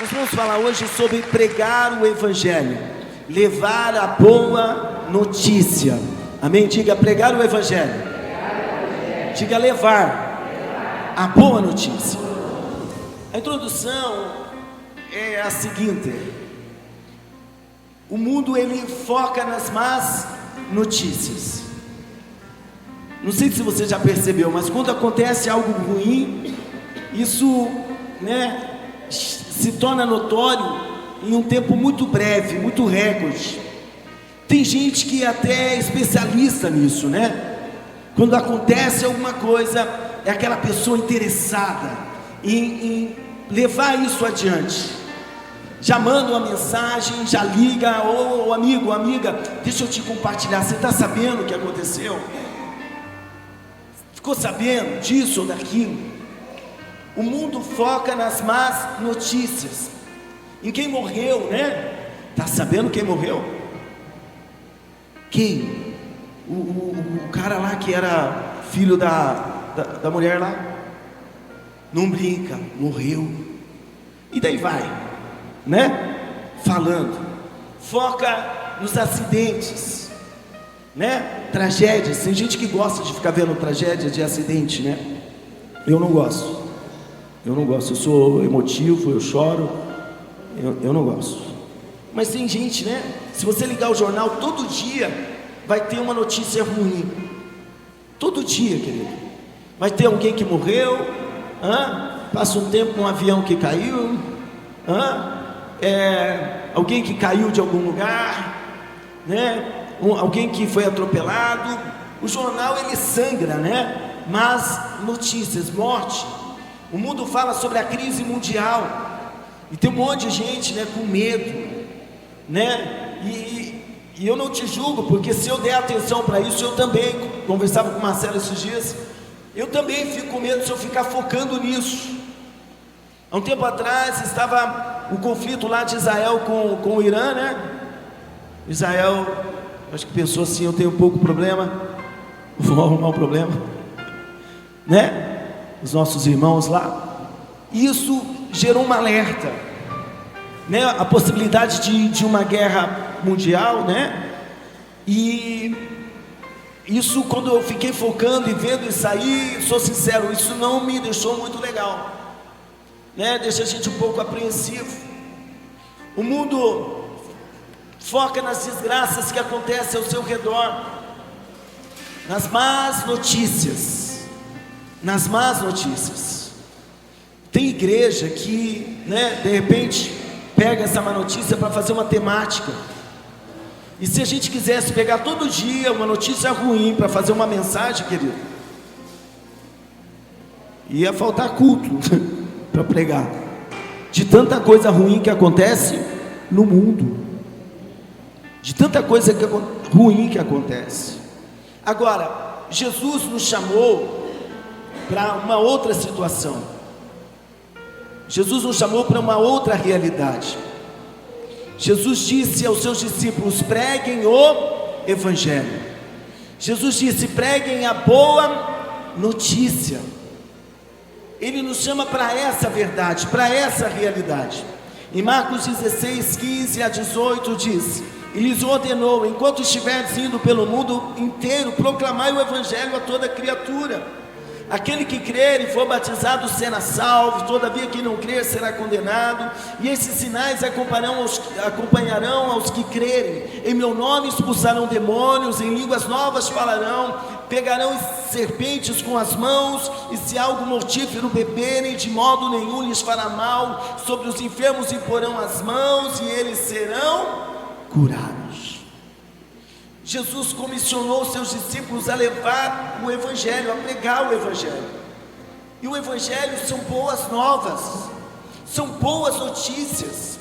Nós vamos falar hoje sobre pregar o Evangelho, levar a boa notícia. Amém? Diga pregar o Evangelho. Diga levar a boa notícia. A introdução é a seguinte: o mundo ele foca nas más notícias. Não sei se você já percebeu, mas quando acontece algo ruim, isso, se torna notório em um tempo muito breve, muito recorde. Tem gente que até é especialista nisso, Quando acontece alguma coisa, é aquela pessoa interessada em levar isso adiante. Já manda uma mensagem, já liga: ô amigo, amiga, deixa eu te compartilhar. Você está sabendo o que aconteceu? Ficou sabendo disso ou daquilo? O mundo foca nas más notícias, em quem morreu, Está sabendo quem morreu? Quem? O cara lá que era filho da mulher lá. Não brinca, morreu. E daí vai, falando. Foca nos acidentes, tragédias. Tem gente que gosta de ficar vendo tragédia de acidente, Eu não gosto. Eu sou emotivo, eu choro. Eu não gosto. Mas tem gente, se você ligar o jornal, todo dia vai ter uma notícia ruim. Todo dia, querido. Vai ter alguém que morreu, passa um tempo, um avião que caiu, alguém que caiu de algum lugar, alguém que foi atropelado. O jornal ele sangra, Mas notícias, morte. O mundo fala sobre a crise mundial. E tem um monte de gente, com medo, E eu não te julgo, porque se eu der atenção para isso, eu também, conversava com o Marcelo esses dias, eu também fico com medo se eu ficar focando nisso. Há um tempo atrás estava o conflito lá de Israel com o Irã, Israel, acho que pensou assim: eu tenho pouco problema, vou arrumar um problema, Os nossos irmãos lá. Isso gerou um alerta, a possibilidade de uma guerra mundial, E isso, quando eu fiquei focando e vendo isso aí, sou sincero, isso não me deixou muito legal, Deixa a gente um pouco apreensivo. O mundo foca nas desgraças que acontecem ao seu redor, nas más notícias, Tem igreja que, de repente, pega essa má notícia para fazer uma temática. E se a gente quisesse pegar todo dia uma notícia ruim para fazer uma mensagem, querido, ia faltar culto para pregar, de tanta coisa ruim que acontece no mundo, de tanta coisa ruim que acontece. Agora, Jesus nos chamou para uma outra situação. Jesus nos chamou para uma outra realidade. Jesus disse aos seus discípulos: preguem o Evangelho. Jesus disse: preguem a boa notícia. Ele nos chama para essa verdade, para essa realidade. Em Marcos 16, 15 a 18 diz: e lhes ordenou: enquanto estiveres indo pelo mundo inteiro, proclamai o Evangelho a toda criatura. Aquele que crer e for batizado será salvo, todavia quem não crer será condenado. E esses sinais acompanharão aos que crerem. Em meu nome expulsarão demônios, em línguas novas falarão, pegarão serpentes com as mãos, e se algo mortífero beberem, de modo nenhum lhes fará mal. Sobre os enfermos imporão as mãos, e eles serão curados. Jesus comissionou seus discípulos a levar o Evangelho, a pregar o Evangelho. E o Evangelho são boas novas, são boas notícias.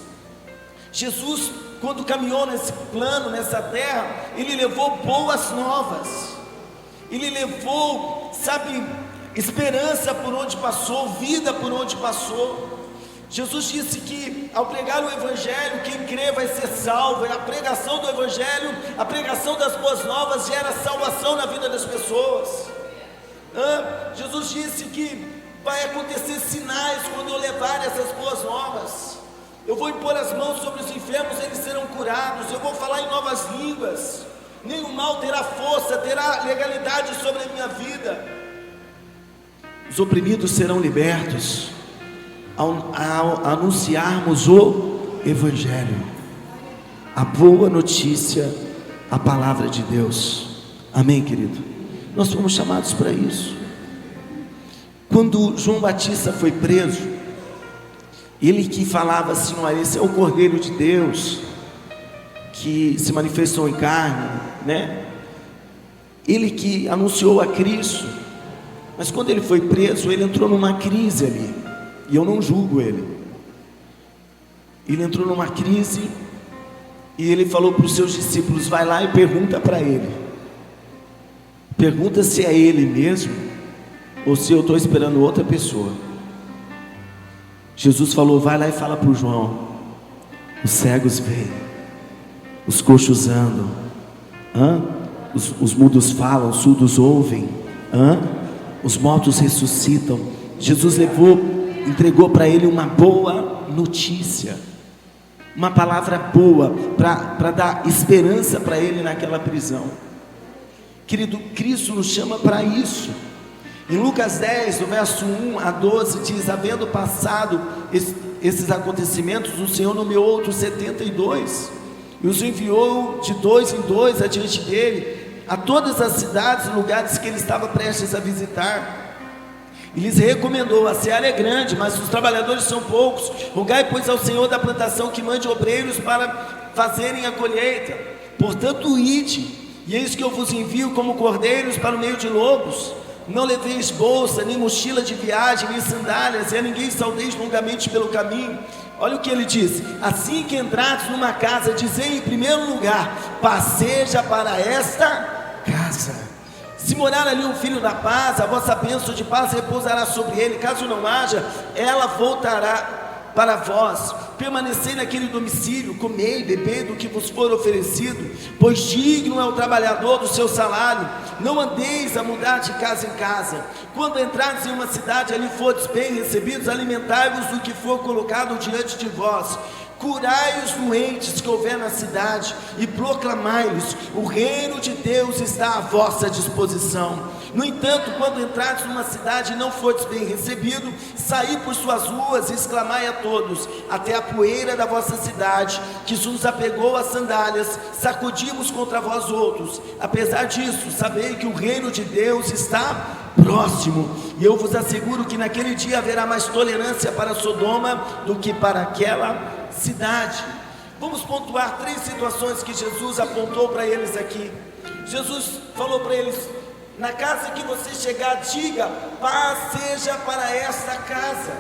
Jesus, quando caminhou nesse plano, nessa terra, Ele levou boas novas. Ele levou, esperança por onde passou, vida por onde passou. Jesus disse que ao pregar o Evangelho, quem crê vai ser salvo. A pregação do Evangelho, a pregação das boas novas gera salvação na vida das pessoas. Jesus disse que vai acontecer sinais quando eu levar essas boas novas. Eu vou impor as mãos sobre os enfermos, eles serão curados. Eu vou falar em novas línguas. Nenhum mal terá força, terá legalidade sobre a minha vida. Os oprimidos serão libertos ao anunciarmos o Evangelho, a boa notícia, a palavra de Deus. Amém, querido? Nós fomos chamados para isso. Quando João Batista foi preso, ele que falava assim: olha, esse é o Cordeiro de Deus que se manifestou em carne, né? Ele que anunciou a Cristo. Mas quando ele foi preso, ele entrou numa crise ali, e eu não julgo ele. Ele entrou numa crise, e ele falou para os seus discípulos: vai lá e pergunta para ele, pergunta se é ele mesmo, ou se eu estou esperando outra pessoa. Jesus falou: vai lá e fala para o João, os cegos veem, os coxos andam, os mudos falam, os surdos ouvem, os mortos ressuscitam. Jesus entregou para ele uma boa notícia, uma palavra boa, para dar esperança para ele naquela prisão. Querido, Cristo nos chama para isso. Em Lucas 10, do verso 1 a 12, diz: havendo passado esses acontecimentos, o Senhor nomeou outros 72, e os enviou de 2 em 2 adiante dele, a todas as cidades e lugares que ele estava prestes a visitar. E lhes recomendou: a seara é grande, mas os trabalhadores são poucos. Rogai, pois, ao Senhor da plantação que mande obreiros para fazerem a colheita. Portanto, ide, e eis que eu vos envio como cordeiros para o meio de lobos. Não leveis bolsa, nem mochila de viagem, nem sandálias, e a ninguém saudeis longamente pelo caminho. Olha o que ele diz: assim que entrares numa casa, dizei em primeiro lugar: paz seja para esta casa. Se morar ali um filho da paz, a vossa bênção de paz repousará sobre ele. Caso não haja, ela voltará para vós. Permanecei naquele domicílio, comei, bebei do que vos for oferecido, pois digno é o trabalhador do seu salário. Não andeis a mudar de casa em casa. Quando entrares em uma cidade, ali fordes bem recebidos, alimentai-vos do que for colocado diante de vós. Curai os doentes que houver na cidade, e proclamai-lhes: o reino de Deus está à vossa disposição. No entanto, quando entrares numa cidade e não fordes bem recebido, saí por suas ruas e exclamai a todos: até a poeira da vossa cidade, que nos apegou às sandálias, sacudimos contra vós outros. Apesar disso, sabei que o reino de Deus está próximo. E eu vos asseguro que naquele dia haverá mais tolerância para Sodoma do que para aquela cidade. Vamos pontuar 3 situações que Jesus apontou para eles aqui. Jesus falou para eles: na casa que você chegar, diga: paz seja para esta casa.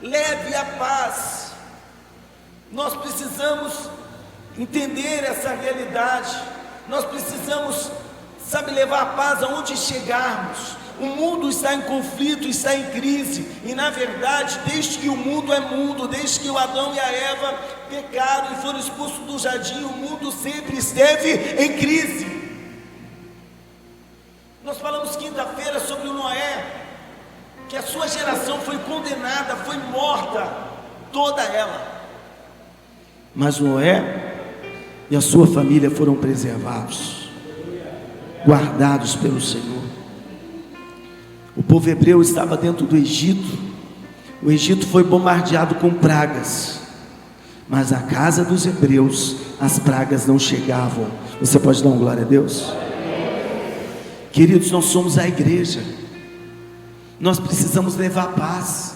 Leve a paz. Nós precisamos entender essa realidade. Nós precisamos, levar a paz aonde chegarmos. O mundo está em conflito, está em crise, e na verdade, desde que o mundo é mundo, desde que o Adão e a Eva pecaram e foram expulsos do jardim, o mundo sempre esteve em crise. Nós falamos quinta-feira sobre o Noé, que a sua geração foi condenada, foi morta, toda ela. Mas Noé e a sua família foram preservados, guardados pelo Senhor. O povo hebreu estava dentro do Egito. O Egito foi bombardeado com pragas, mas a casa dos hebreus, as pragas não chegavam. Você pode dar uma glória a Deus? Queridos, nós somos a igreja. Nós precisamos levar paz.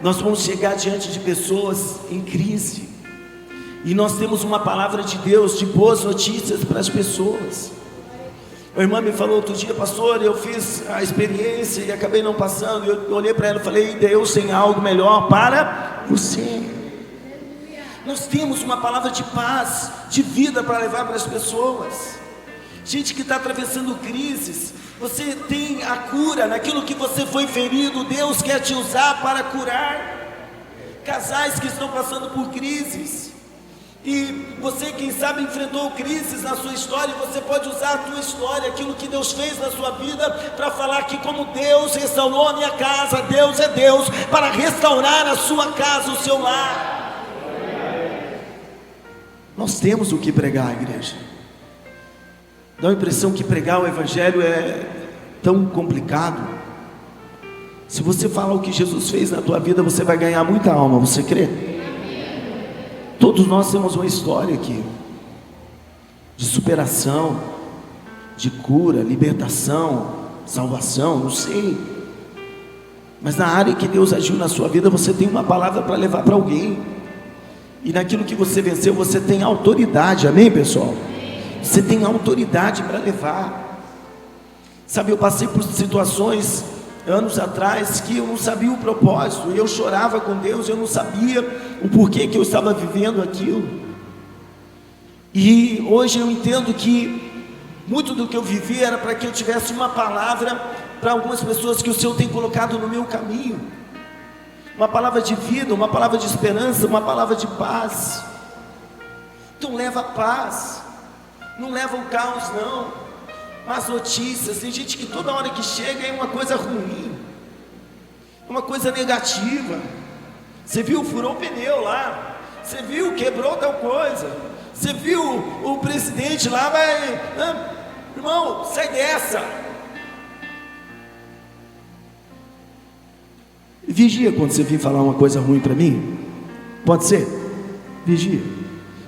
Nós vamos chegar diante de pessoas em crise, e nós temos uma palavra de Deus, de boas notícias para as pessoas. A irmã me falou outro dia: pastor, eu fiz a experiência e acabei não passando. Eu olhei para ela e falei: Deus tem algo melhor para você. Nós temos uma palavra de paz, de vida para levar para as pessoas. Gente que está atravessando crises, você tem a cura naquilo que você foi ferido. Deus quer te usar para curar. Casais que estão passando por crises, e você, quem sabe, enfrentou crises na sua história, e você pode usar a tua história, aquilo que Deus fez na sua vida, para falar que como Deus restaurou a minha casa, Deus é Deus para restaurar a sua casa, o seu lar. Nós temos o que pregar, igreja. Dá a impressão que pregar o Evangelho é tão complicado. Se você falar o que Jesus fez na tua vida, você vai ganhar muita alma, você crê? Todos nós temos uma história aqui de superação, de cura, libertação, salvação, não sei. Mas na área que Deus agiu na sua vida, você tem uma palavra para levar para alguém. E naquilo que você venceu, você tem autoridade, amém, pessoal? Você tem autoridade para levar. Sabe, eu passei por situações anos atrás que eu não sabia o propósito, e eu chorava com Deus, eu não sabia o porquê que eu estava vivendo aquilo. E hoje eu entendo que muito do que eu vivi era para que eu tivesse uma palavra para algumas pessoas que o Senhor tem colocado no meu caminho, uma palavra de vida, uma palavra de esperança, uma palavra de paz. Então leva a paz, não leva o caos não, más notícias. Tem gente que toda hora que chega é uma coisa ruim, uma coisa negativa. Você viu, furou o pneu lá, você viu, quebrou tal coisa, você viu o presidente lá, irmão, sai dessa. Vigia quando você vir falar uma coisa ruim para mim, pode ser? Vigia.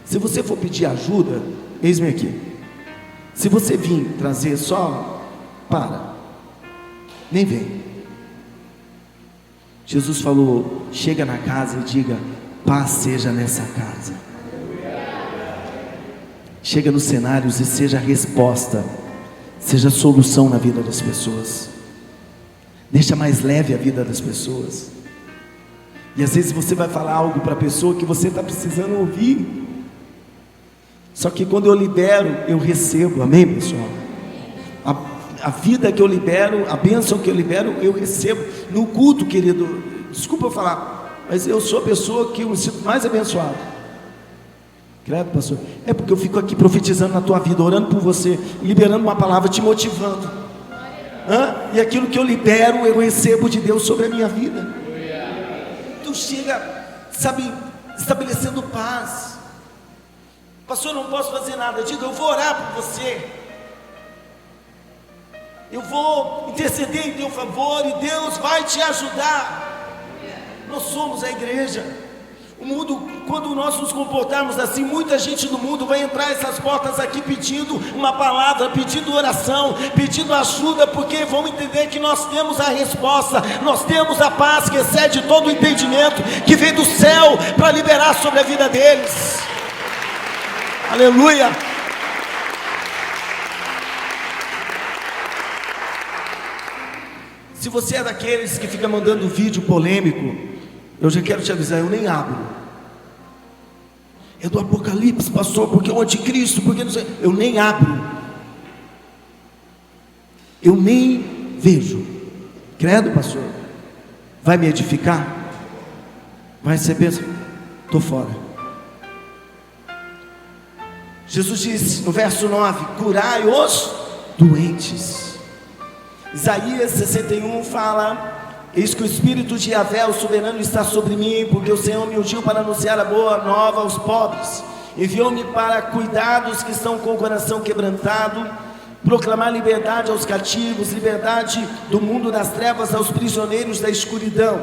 Se você for pedir ajuda, eis-me aqui. Se você vir trazer só, nem vem. Jesus falou: chega na casa e diga: paz seja nessa casa. Chega nos cenários e seja a resposta, seja a solução na vida das pessoas. Deixa mais leve a vida das pessoas. E às vezes você vai falar algo para a pessoa que você está precisando ouvir. Só que quando eu libero, eu recebo, amém, pessoal? A vida que eu libero, a bênção que eu libero, eu recebo. No culto, querido, desculpa eu falar, mas eu sou a pessoa que eu me sinto mais abençoado. Credo, pastor. É porque eu fico aqui profetizando na tua vida, orando por você, liberando uma palavra, te motivando. E aquilo que eu libero, eu recebo de Deus sobre a minha vida. Então chega, sabe, estabelecendo paz. Pastor, eu não posso fazer nada. Diga: eu vou orar por você, eu vou interceder em teu favor, e Deus vai te ajudar. Nós somos a igreja. O mundo, quando nós nos comportarmos assim, muita gente do mundo vai entrar essas portas aqui pedindo uma palavra, pedindo oração, pedindo ajuda, porque vão entender que nós temos a resposta, nós temos a paz que excede todo o entendimento, que vem do céu para liberar sobre a vida deles. Aleluia. Se você é daqueles que fica mandando vídeo polêmico, eu já quero te avisar, eu nem abro. É do Apocalipse, pastor, porque é o anticristo, porque não sei. Eu nem abro, eu nem vejo. Credo, pastor, vai me edificar? Vai ser bênção? Estou fora. Jesus disse no verso 9: curai os doentes. Isaías 61 fala: eis que o Espírito de Yahvé, o soberano, está sobre mim, porque o Senhor me ungiu para anunciar a boa nova aos pobres, enviou-me para cuidar dos que estão com o coração quebrantado, proclamar liberdade aos cativos, liberdade do mundo das trevas aos prisioneiros da escuridão,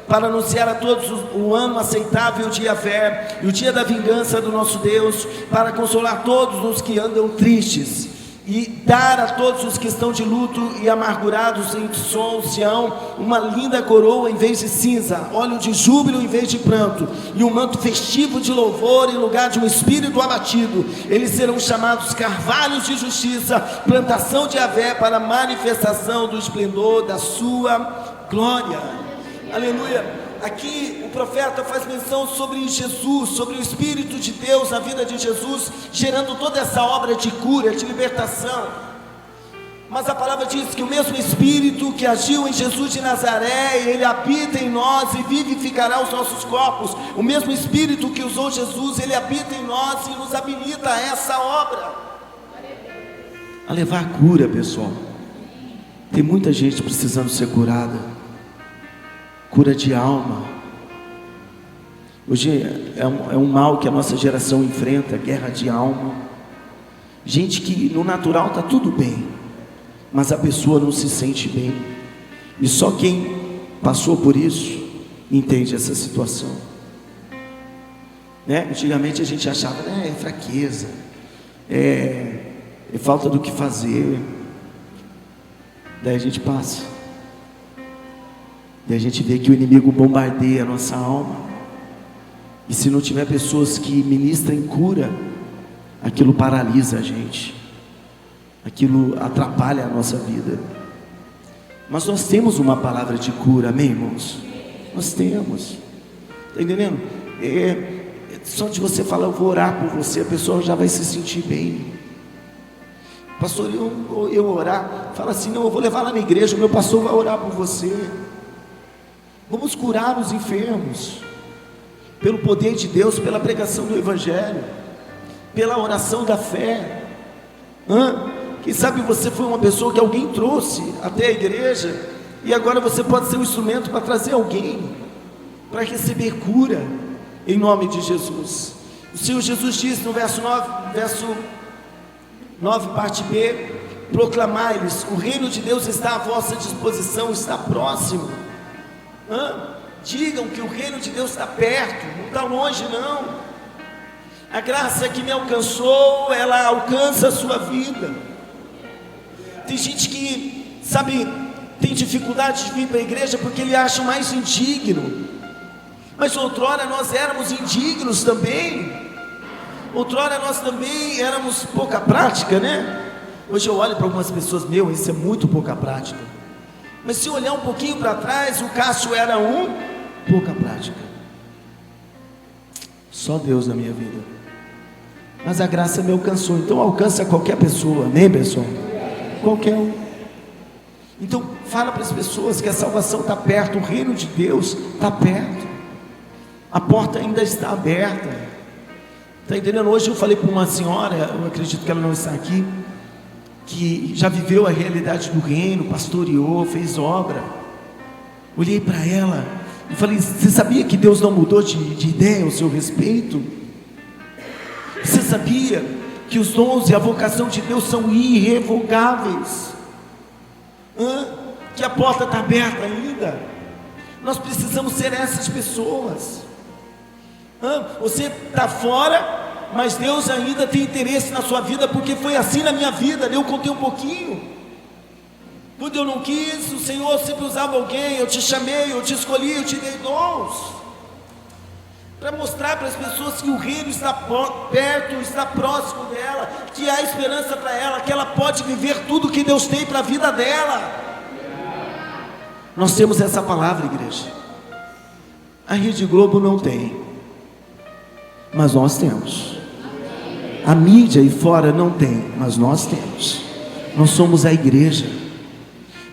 para anunciar a todos o ano aceitável de Yahvé e o dia da vingança do nosso Deus, para consolar todos os que andam tristes, e dar a todos os que estão de luto e amargurados em Sião uma linda coroa em vez de cinza, óleo de júbilo em vez de pranto, e um manto festivo de louvor em lugar de um espírito abatido. Eles serão chamados carvalhos de justiça, plantação de Yahvé, para a manifestação do esplendor da sua glória. Aleluia. Aqui o profeta faz menção sobre Jesus, sobre o Espírito de Deus na vida de Jesus, gerando toda essa obra de cura, de libertação. Mas a palavra diz que o mesmo Espírito que agiu em Jesus de Nazaré, ele habita em nós e vivificará os nossos corpos. O mesmo Espírito que usou Jesus, ele habita em nós e nos habilita a essa obra, a levar cura, pessoal. Tem muita gente precisando ser curada, cura de alma. Hoje é um mal que a nossa geração enfrenta, guerra de alma. Gente que no natural está tudo bem, mas a pessoa não se sente bem. E só quem passou por isso entende essa situação. Né? Antigamente a gente achava, é fraqueza, é falta do que fazer. Daí a gente passa. Daí a gente vê que o inimigo bombardeia a nossa alma. E se não tiver pessoas que ministrem cura, aquilo paralisa a gente, aquilo atrapalha a nossa vida. Mas nós temos uma palavra de cura, amém, irmãos? Nós temos, está entendendo? Só de você falar, eu vou orar por você, a pessoa já vai se sentir bem. Pastor, eu orar, fala assim, não, eu vou levar lá na igreja, o meu pastor vai orar por você. Vamos curar os enfermos, pelo poder de Deus, pela pregação do Evangelho, pela oração da fé. Quem sabe você foi uma pessoa que alguém trouxe até a igreja, e agora você pode ser um instrumento para trazer alguém, para receber cura, em nome de Jesus. O Senhor Jesus disse no verso 9, parte B, proclamai-lhes, o reino de Deus está à vossa disposição, está próximo. Digam que o reino de Deus está perto, não está longe não. A graça que me alcançou, ela alcança a sua vida. Tem gente que, sabe, tem dificuldade de vir para a igreja porque ele acha mais indigno. Mas outrora nós éramos indignos também. Outrora nós também éramos pouca prática, né? Hoje eu olho para algumas pessoas, isso é muito pouca prática. Mas se olhar um pouquinho para trás, o Cássio era pouca prática. Só Deus na minha vida. Mas a graça me alcançou, então alcança qualquer pessoa, amém, pessoal? Qualquer um. Então fala para as pessoas que a salvação está perto, o reino de Deus está perto, a porta ainda está aberta. Está entendendo? Hoje eu falei para uma senhora, eu acredito que ela não está aqui, que já viveu a realidade do reino, pastoreou, fez obra. Olhei para ela e falei, você sabia que Deus não mudou de ideia ao seu respeito? Você sabia que os dons e a vocação de Deus são irrevogáveis? Que a porta está aberta ainda? Nós precisamos ser essas pessoas. Você está fora, mas Deus ainda tem interesse na sua vida, porque foi assim na minha vida. Eu contei um pouquinho. Quando eu não quis, o Senhor sempre usava alguém. Eu te chamei, eu te escolhi, eu te dei dons, para mostrar para as pessoas que o reino está perto, está próximo dela, que há esperança para ela, que ela pode viver tudo que Deus tem para a vida dela. Nós temos essa palavra, igreja. A Rede Globo não tem, mas nós temos. A mídia aí fora não tem, mas nós temos. Nós somos a igreja.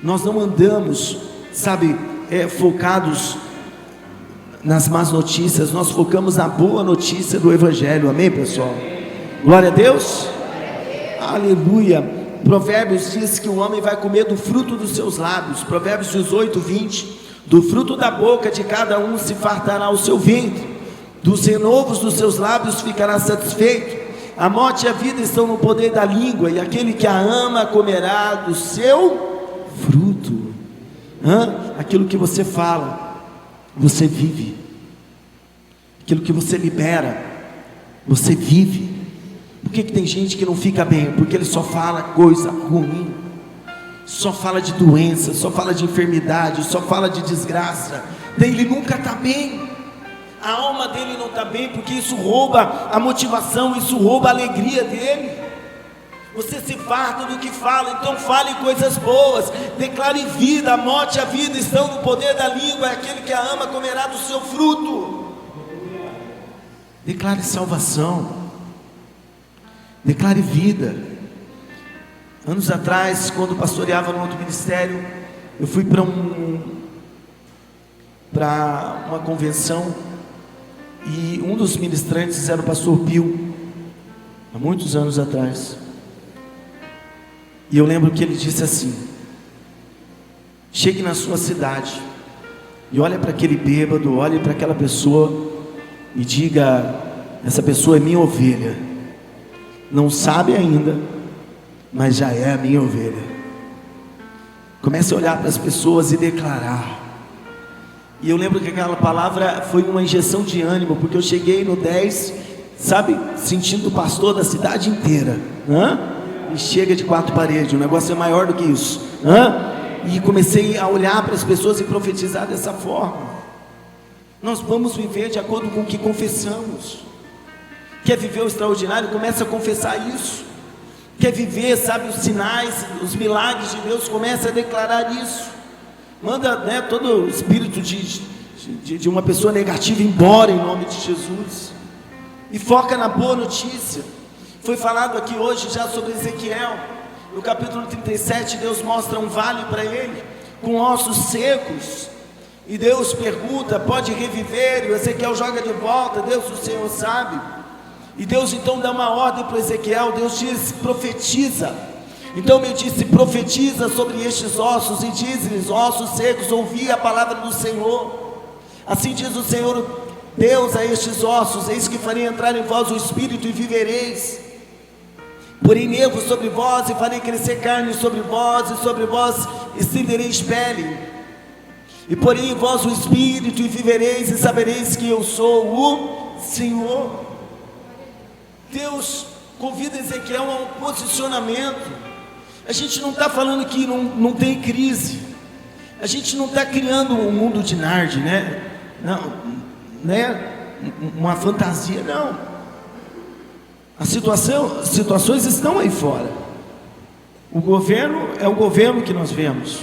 Nós não andamos, sabe, focados nas más notícias. Nós focamos na boa notícia do Evangelho, amém, pessoal? Glória a Deus. Aleluia. Provérbios diz que o homem vai comer do fruto dos seus lábios. Provérbios 18, 20. Do fruto da boca de cada um se fartará o seu ventre, dos renovos dos seus lábios ficará satisfeito. A morte e a vida estão no poder da língua, e aquele que a ama comerá do seu fruto. Aquilo que você fala, você vive. Aquilo que você libera, você vive. Por que tem gente que não fica bem? Porque ele só fala coisa ruim, só fala de doença, só fala de enfermidade, só fala de desgraça. Daí ele nunca está bem. A alma dele não está bem, porque isso rouba a motivação, isso rouba a alegria dele. Você se farta do que fala, então fale coisas boas, declare vida. A morte e a vida estão no poder da língua, é aquele que a ama comerá do seu fruto. Declare salvação, declare vida. Anos atrás, quando pastoreava no outro ministério, eu fui para uma convenção, e um dos ministrantes era o pastor Pio, há muitos anos atrás. E eu lembro que ele disse assim: chegue na sua cidade e olhe para aquele bêbado, olhe para aquela pessoa e diga: essa pessoa é minha ovelha. Não sabe ainda, mas já é a minha ovelha. Comece a olhar para as pessoas e declarar. E eu lembro que aquela palavra foi uma injeção de ânimo, porque eu cheguei no 10, sabe, sentindo o pastor da cidade inteira. E chega de 4 paredes, o negócio é maior do que isso. E comecei a olhar para as pessoas e profetizar dessa forma. Nós vamos viver de acordo com o que confessamos. Quer viver o extraordinário? Começa a confessar isso. Quer viver, sabe, os sinais, os milagres de Deus? Começa a declarar isso. Manda, todo o espírito de uma pessoa negativa embora em nome de Jesus. E foca na boa notícia. Foi falado aqui hoje já sobre Ezequiel. No capítulo 37, Deus mostra um vale para ele, com ossos secos. E Deus pergunta: pode reviver? E o Ezequiel joga de volta: Deus, o Senhor sabe. E Deus então dá uma ordem para Ezequiel. Deus diz: profetiza. Então me disse: profetiza sobre estes ossos e diz-lhes: ossos secos, ouvi a palavra do Senhor. Assim diz o Senhor Deus a estes ossos: eis que farei entrar em vós o Espírito e vivereis. Porém nervos sobre vós, e farei crescer carne sobre vós estendereis pele. E porém em vós o Espírito, e vivereis, e sabereis que eu sou o Senhor. Deus convida Ezequiel a um posicionamento. A gente não está falando que não tem crise. A gente não está criando um mundo de Narnia, né? Não, né? Uma fantasia, não. As situações estão aí fora. O governo é o governo que nós vemos.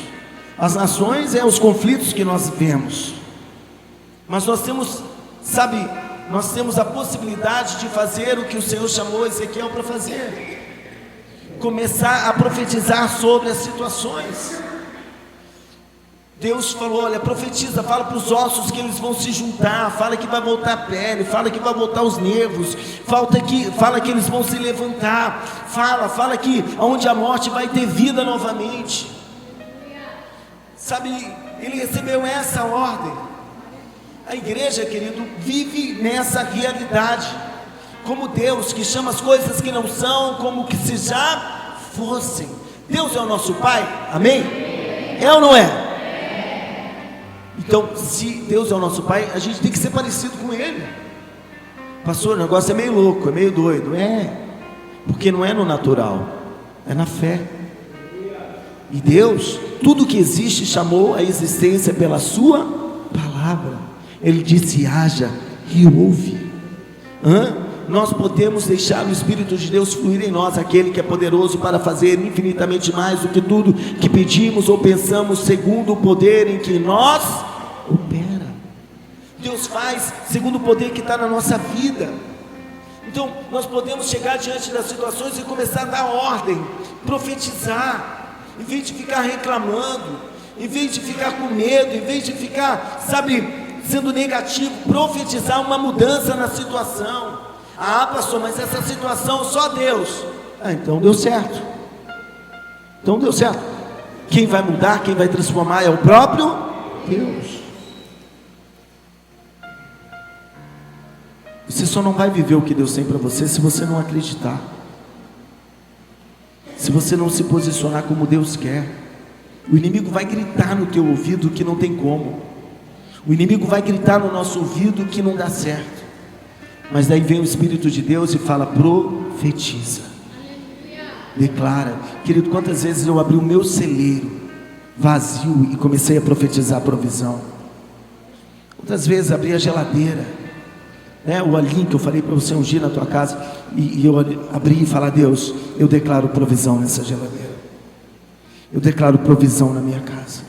As nações é os conflitos que nós vemos. Mas nós temos, nós temos a possibilidade de fazer o que o Senhor chamou Ezequiel para fazer. Começar a profetizar sobre as situações. Deus falou: olha, profetiza, fala para os ossos que eles vão se juntar, fala que vai voltar a pele, fala que vai voltar os nervos, fala que eles vão se levantar, fala que onde a morte vai ter vida novamente. Ele recebeu essa ordem. A igreja, querido, vive nessa realidade, como Deus que chama as coisas que não são como que se já fossem. Deus é o nosso Pai, amém? É ou não é? Então, se Deus é o nosso Pai, a gente tem que ser parecido com Ele. Pastor, o negócio é meio louco, é meio doido. Porque não é no natural, é na fé. E Deus, tudo que existe, chamou a existência pela sua palavra. Ele disse: haja, e houve. Nós podemos deixar o Espírito de Deus fluir em nós, aquele que é poderoso para fazer infinitamente mais do que tudo que pedimos ou pensamos, segundo o poder em que nós opera. Deus faz segundo o poder que está na nossa vida. Então nós podemos chegar diante das situações e começar a dar ordem, profetizar, em vez de ficar reclamando, em vez de ficar com medo, em vez de ficar, sendo negativo, profetizar uma mudança na situação. Pastor, mas essa situação só Deus. Então deu certo. Quem vai mudar, quem vai transformar é o próprio Deus. Você só não vai viver o que Deus tem para você se você não acreditar, se você não se posicionar como Deus quer. O inimigo vai gritar no teu ouvido que não tem como. O inimigo vai gritar no nosso ouvido que não dá certo. Mas daí vem o Espírito de Deus e fala: profetiza, declara. Querido, quantas vezes eu abri o meu celeiro vazio e comecei a profetizar a provisão. Quantas vezes abri a geladeira, o alinho que eu falei para você ungir na tua casa, e eu abri e falar: Deus, eu declaro provisão nessa geladeira, eu declaro provisão na minha casa.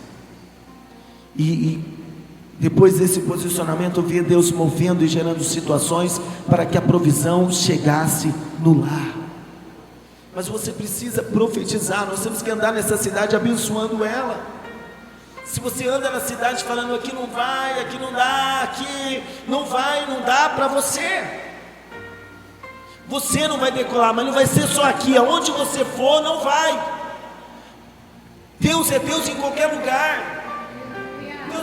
E depois desse posicionamento, eu via Deus movendo e gerando situações para que a provisão chegasse no lar. Mas você precisa profetizar. Nós temos que andar nessa cidade abençoando ela. Se você anda na cidade falando: aqui não vai, aqui não dá, aqui não vai, não dá para você, você não vai decolar. Mas não vai ser só aqui, aonde você for não vai. Deus é Deus em qualquer lugar.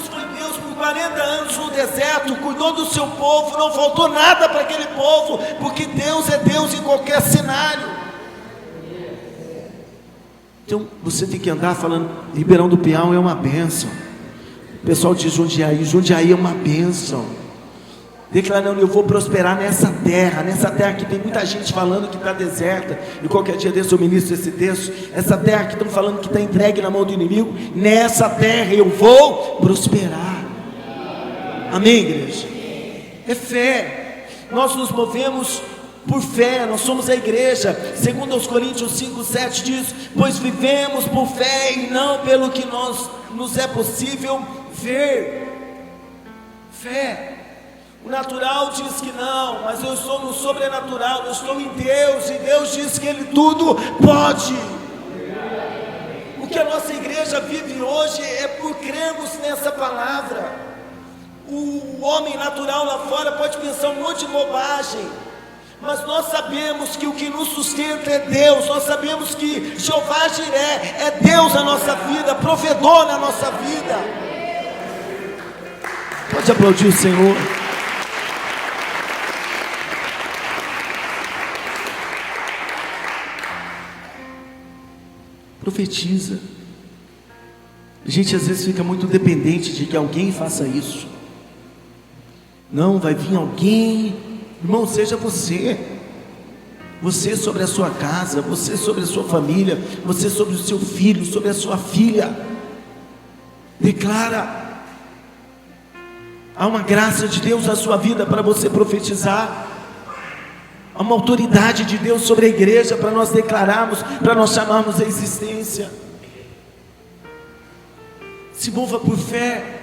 Moisés foi Deus por 40 anos no deserto, cuidou do seu povo, não faltou nada para aquele povo, porque Deus é Deus em qualquer cenário. Então você tem que andar falando: Ribeirão do Pinhal é uma bênção. O pessoal de Jundiaí é uma bênção. Declarando: eu vou prosperar nessa terra que tem muita gente falando que está deserta, e qualquer dia desse eu ministro esse texto. Essa terra que estão falando que está entregue na mão do inimigo, nessa terra eu vou prosperar. Amém, igreja? É fé. Nós nos movemos por fé, nós somos a igreja. Segundo aos Coríntios 5:7 diz: pois vivemos por fé e não pelo que nos é possível ver. Fé. O natural diz que não, mas eu estou no sobrenatural, eu estou em Deus, e Deus diz que Ele tudo pode. O que a nossa igreja vive hoje é por crermos nessa palavra. O homem natural lá fora pode pensar um monte de bobagem, mas nós sabemos que o que nos sustenta é Deus. Nós sabemos que Jeová Jiré é Deus na nossa vida, provedor na nossa vida. Pode aplaudir o Senhor. Profetiza. A gente às vezes fica muito dependente de que alguém faça isso. Não, vai vir alguém. Irmão, seja você. Você sobre a sua casa, você sobre a sua família, você sobre o seu filho, sobre a sua filha. Declara. Há uma graça de Deus na sua vida para você profetizar. Há uma autoridade de Deus sobre a igreja para nós declararmos, para nós chamarmos a existência. Se mova por fé.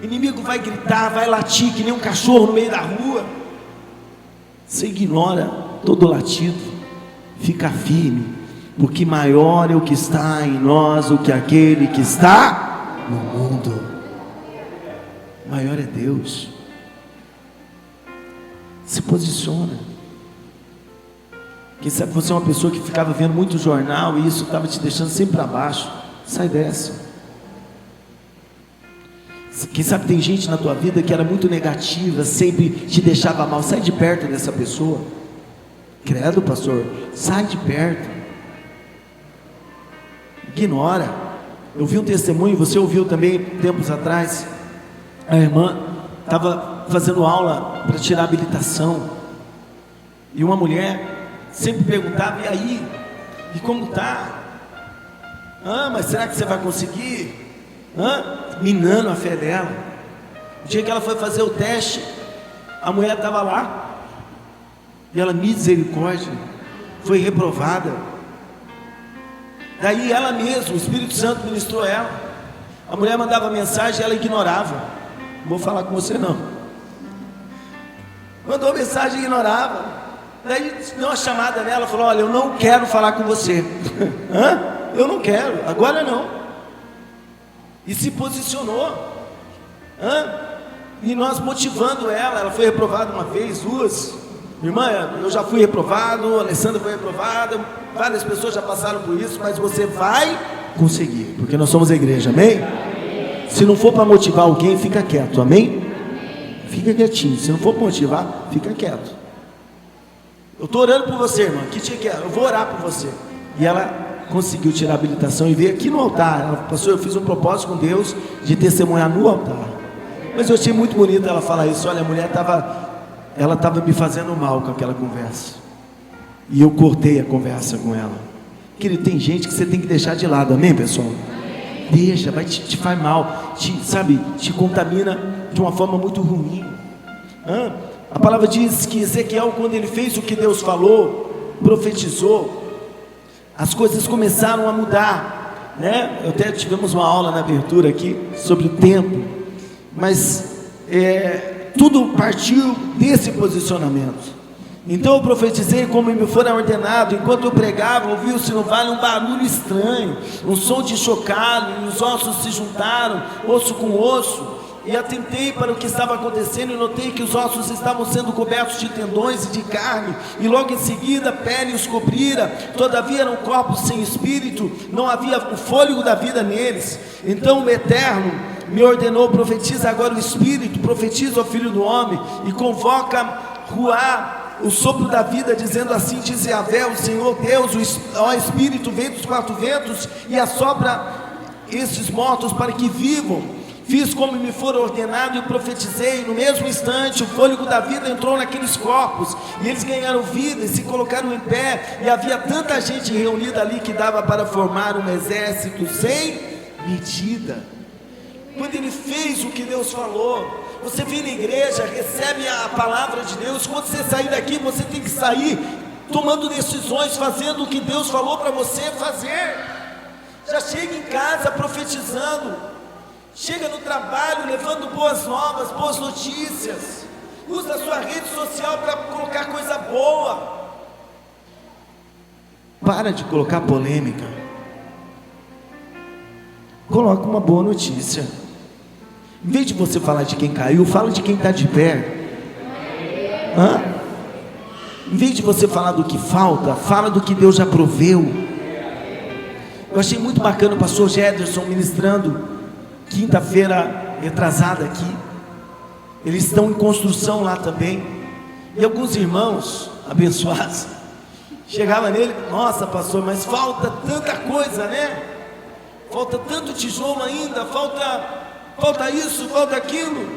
O inimigo vai gritar, vai latir que nem um cachorro no meio da rua. Você ignora todo latido, fica firme, porque maior é o que está em nós do que aquele que está no mundo. Maior é Deus. Se posiciona. Quem sabe você é uma pessoa que ficava vendo muito jornal e isso estava te deixando sempre para baixo. Sai dessa. Quem sabe tem gente na tua vida que era muito negativa, sempre te deixava mal. Sai de perto dessa pessoa. Credo, pastor, sai de perto. Ignora. Eu vi um testemunho, você ouviu também tempos atrás. A irmã estava fazendo aula para tirar a habilitação, e uma mulher sempre perguntava: e aí? E como está? Mas será que você vai conseguir? Minando a fé dela. O dia que ela foi fazer o teste, a mulher estava lá, e ela, misericórdia, foi reprovada. Daí ela mesma, o Espírito Santo ministrou ela. A mulher mandava mensagem e ela ignorava. Não vou falar com você não. Mandou mensagem e ignorava. Daí deu uma chamada nela, falou: olha, eu não quero falar com você. Eu não quero, agora não. E se posicionou. E nós motivando ela. Ela foi reprovada uma vez, duas. Irmã, eu já fui reprovado, a Alessandra foi reprovada, várias pessoas já passaram por isso, mas você vai conseguir, porque nós somos a igreja, amém? Se não for para motivar alguém, fica quieto, amém? Fica quietinho. Se não for para motivar, fica quieto. Eu estou orando por você, irmã. Que dia que é? Eu vou orar por você. E ela conseguiu tirar a habilitação e veio aqui no altar. Ela falou: pastor, eu fiz um propósito com Deus de testemunhar no altar. Mas eu achei muito bonito ela falar isso. Olha, a mulher estava me fazendo mal com aquela conversa, e eu cortei a conversa com ela. Querido, tem gente que você tem que deixar de lado, amém, pessoal? Deixa, vai te faz mal, te contamina de uma forma muito ruim. A palavra diz que Ezequiel, quando ele fez o que Deus falou, profetizou, as coisas começaram a mudar, né? Eu até tivemos uma aula na abertura aqui sobre o tempo, mas tudo partiu desse posicionamento. Então eu profetizei como me fora ordenado. Enquanto eu pregava, ouviu-se no vale um barulho estranho, um som de chocalho, e os ossos se juntaram, osso com osso. E atentei para o que estava acontecendo, e notei que os ossos estavam sendo cobertos de tendões e de carne, e logo em seguida a pele os cobrira. Todavia eram corpos sem espírito, não havia o fôlego da vida neles. Então o Eterno me ordenou: profetiza agora o Espírito, profetiza ao Filho do Homem, e convoca Ruá, o sopro da vida, dizendo: assim diz Yahvé, o Senhor Deus, ó Espírito, vem dos quatro ventos e assopra estes mortos para que vivam. Fiz como me for ordenado e profetizei. No mesmo instante, o fôlego da vida entrou naqueles corpos, e eles ganharam vida e se colocaram em pé. E havia tanta gente reunida ali que dava para formar um exército sem medida. Quando ele fez o que Deus falou, você vem na igreja, recebe a palavra de Deus. Quando você sair daqui, você tem que sair tomando decisões, fazendo o que Deus falou para você fazer. Já chega em casa profetizando. Chega no trabalho levando boas novas, boas notícias. Usa a sua rede social para colocar coisa boa. Para de colocar polêmica. Coloca uma boa notícia. Em vez de você falar de quem caiu, fala de quem está de pé. Em vez de você falar do que falta, fala do que Deus já proveu. Eu achei muito bacana o pastor Gederson ministrando quinta-feira retrasada aqui. Eles estão em construção lá também, e alguns irmãos abençoados chegavam nele: nossa pastor, mas falta tanta coisa, né? Falta tanto tijolo ainda, falta isso, falta aquilo.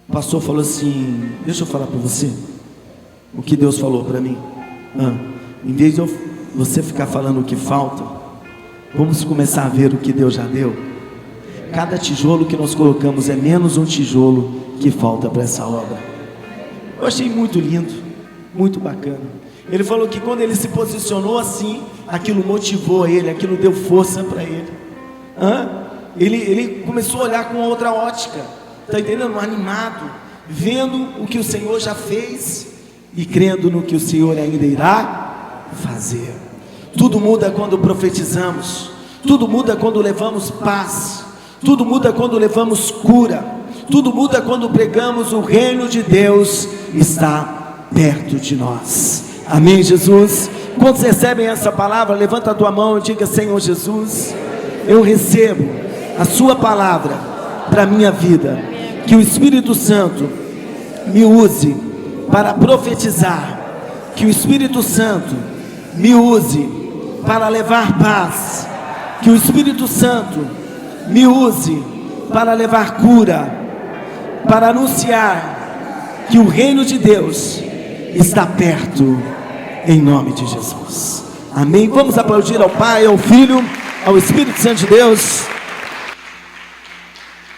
O pastor falou assim: deixa eu falar para você o que Deus falou para mim. Em vez de você ficar falando o que falta, vamos começar a ver o que Deus já deu. Cada tijolo que nós colocamos é menos um tijolo que falta para essa obra. Eu achei muito lindo, muito bacana. Ele falou que quando ele se posicionou assim, aquilo motivou ele, aquilo deu força para ele. Ele começou a olhar com outra ótica, está entendendo? Animado, vendo o que o Senhor já fez e crendo no que o Senhor ainda irá fazer. Tudo muda quando profetizamos, tudo muda quando levamos paz, tudo muda quando levamos cura, tudo muda quando pregamos: o reino de Deus está perto de nós. Amém, Jesus? Quantos recebem essa palavra? Levanta a tua mão e diga: Senhor Jesus, eu recebo a sua palavra para a minha vida. Que o Espírito Santo me use para profetizar, que o Espírito Santo me use para levar paz, que o Espírito Santo me use para levar cura, para anunciar que o reino de Deus está perto, em nome de Jesus. Amém. Vamos aplaudir ao Pai, ao Filho, ao Espírito Santo de Deus.